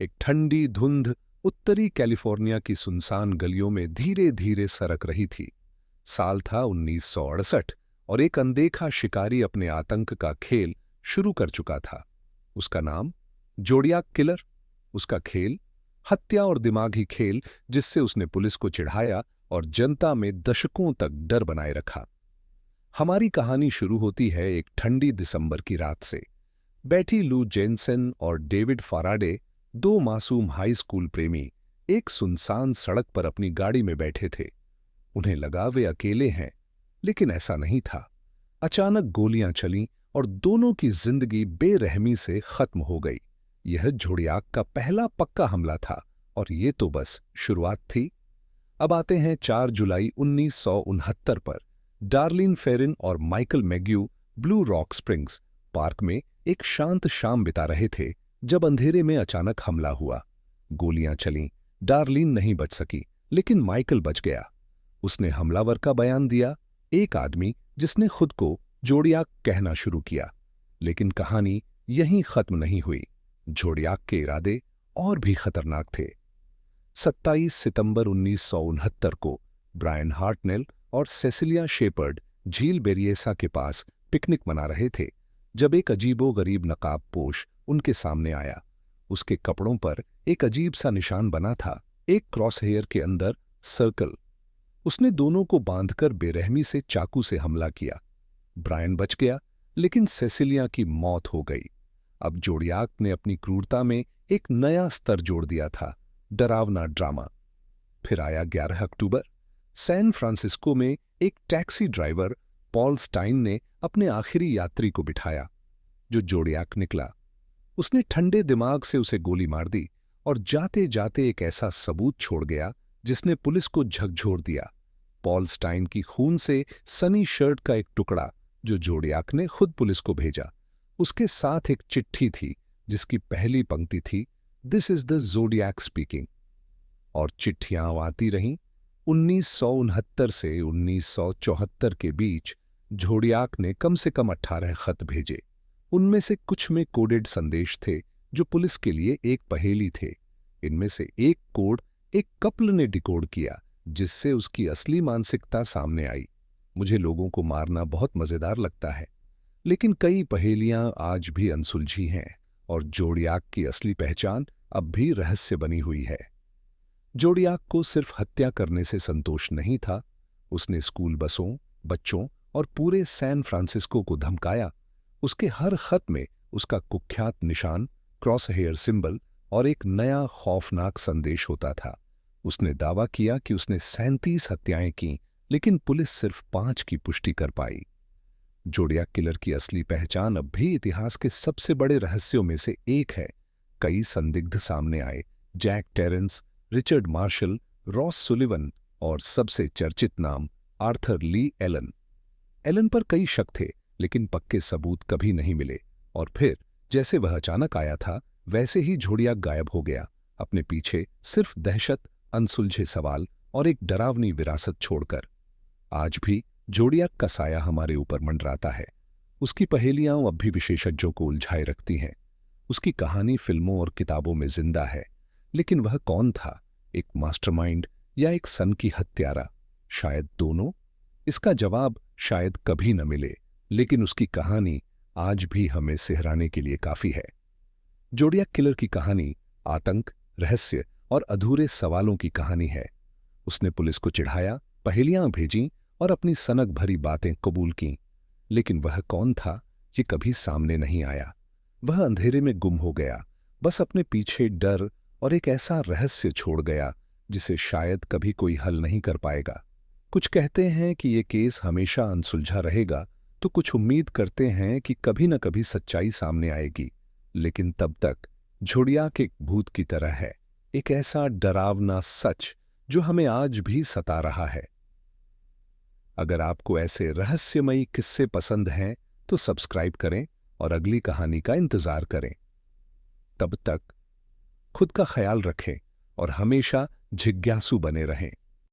एक ठंडी धुंध उत्तरी कैलिफोर्निया की सुनसान गलियों में धीरे धीरे सरक रही थी। साल था 1968 और एक अनदेखा शिकारी अपने आतंक का खेल शुरू कर चुका था। उसका नाम जोडियाक किलर। उसका खेल हत्या और दिमागी खेल जिससे उसने पुलिस को चिढ़ाया और जनता में दशकों तक डर बनाए रखा। हमारी कहानी शुरू होती है एक ठंडी दिसंबर की रात से। बैटी लू जेनसन और डेविड फाराडे, दो मासूम हाई स्कूल प्रेमी, एक सुनसान सड़क पर अपनी गाड़ी में बैठे थे। उन्हें लगा वे अकेले हैं, लेकिन ऐसा नहीं था। अचानक गोलियां चलीं और दोनों की जिंदगी बेरहमी से खत्म हो गई। यह जोडियाक का पहला पक्का हमला था और ये तो बस शुरुआत थी। अब आते हैं 4 जुलाई 1969 पर। डार्लिन फेरिन और Michael Mageau Blue Rock Springs Park में एक शांत शाम बिता रहे थे जब अंधेरे में अचानक हमला हुआ। गोलियां चलीं, डार्लिन नहीं बच सकी, लेकिन माइकल बच गया। उसने हमलावर का बयान दिया, एक आदमी जिसने खुद को जोडियाक कहना शुरू किया। लेकिन कहानी यहीं खत्म नहीं हुई। जोडियाक के इरादे और भी खतरनाक थे। 27 सितंबर 1969 को ब्रायन हार्टनेल और सेसिलिया शेपर्ड झील बेरिएसा के पास पिकनिक मना रहे थे जब एक अजीबो-गरीब नकाबपोश उनके सामने आया। उसके कपड़ों पर एक अजीब सा निशान बना था, एक क्रॉस हेयर के अंदर सर्कल। उसने दोनों को बांधकर बेरहमी से चाकू से हमला किया। ब्रायन बच गया, लेकिन सेसिलिया की मौत हो गई। अब जोडियाक ने अपनी क्रूरता में एक नया स्तर जोड़ दिया था, डरावना ड्रामा। फिर आया 11 अक्टूबर। सैन फ्रांसिस्को में एक टैक्सी ड्राइवर पॉल स्टाइन ने अपने आखिरी यात्री को बिठाया, जो जोडियाक निकला। उसने ठंडे दिमाग से उसे गोली मार दी और जाते जाते एक ऐसा सबूत छोड़ गया जिसने पुलिस को झकझोर दिया। पॉल स्टाइन की खून से सनी शर्ट का एक टुकड़ा जो जोडियाक ने खुद पुलिस को भेजा। उसके साथ एक चिट्ठी थी जिसकी पहली पंक्ति थी, दिस इज द जोडियाक स्पीकिंग। और चिट्ठियां आती रहीं। 1969 से 1974 के बीच जोडियाक ने कम से कम 18 खत भेजे। उनमें से कुछ में कोडेड संदेश थे जो पुलिस के लिए एक पहेली थे। इनमें से एक कोड एक कपल ने डिकोड किया, जिससे उसकी असली मानसिकता सामने आई। मुझे लोगों को मारना बहुत मजेदार लगता है, लेकिन कई पहेलियां आज भी अनसुलझी हैं और जोडियाक की असली पहचान अब भी रहस्य बनी हुई है। जोडियाक को सिर्फ हत्या करने से संतोष नहीं था। उसने स्कूल बसों, बच्चों और पूरे सैन फ्रांसिस्को को धमकाया। उसके हर खत में उसका कुख्यात निशान, क्रॉस हेयर सिंबल और एक नया खौफनाक संदेश होता था। उसने दावा किया कि उसने 37 हत्याएं की, लेकिन पुलिस सिर्फ 5 की पुष्टि कर पाई। जोडियाक किलर की असली पहचान अब भी इतिहास के सबसे बड़े रहस्यों में से एक है। कई संदिग्ध सामने आए, Jack Terrence, Richard Marshall, Ross Sullivan और सबसे चर्चित नाम आर्थर ली एलन। एलन पर कई शक थे, लेकिन पक्के सबूत कभी नहीं मिले। और फिर जैसे वह अचानक आया था, वैसे ही जोडियाक गायब हो गया, अपने पीछे सिर्फ दहशत, अनसुलझे सवाल और एक डरावनी विरासत छोड़कर। आज भी जोडियाक का साया हमारे ऊपर मंडराता है। उसकी पहेलियां अब भी विशेषज्ञों को उलझाए रखती हैं। उसकी कहानी फिल्मों और किताबों में जिंदा है, लेकिन वह कौन था, एक मास्टरमाइंड या एक सन की हत्यारा? शायद दोनों। इसका जवाब शायद कभी न मिले, लेकिन उसकी कहानी आज भी हमें सिहराने के लिए काफी है। जोडियाक किलर की कहानी आतंक, रहस्य और अधूरे सवालों की कहानी है। उसने पुलिस को चिढ़ाया, पहेलियां भेजीं और अपनी सनक भरी बातें कबूल कीं। लेकिन वह कौन था, ये कभी सामने नहीं आया। वह अंधेरे में गुम हो गया, बस अपने पीछे डर और एक ऐसा रहस्य छोड़ गया जिसे शायद कभी कोई हल नहीं कर पाएगा। कुछ कहते हैं कि ये केस हमेशा अनसुलझा रहेगा, तो कुछ उम्मीद करते हैं कि कभी न कभी सच्चाई सामने आएगी। लेकिन तब तक जोडियाक एक भूत की तरह है, एक ऐसा डरावना सच जो हमें आज भी सता रहा है। अगर आपको ऐसे रहस्यमयी किस्से पसंद हैं तो सब्सक्राइब करें और अगली कहानी का इंतजार करें। तब तक खुद का ख्याल रखें और हमेशा जिज्ञासु बने रहें।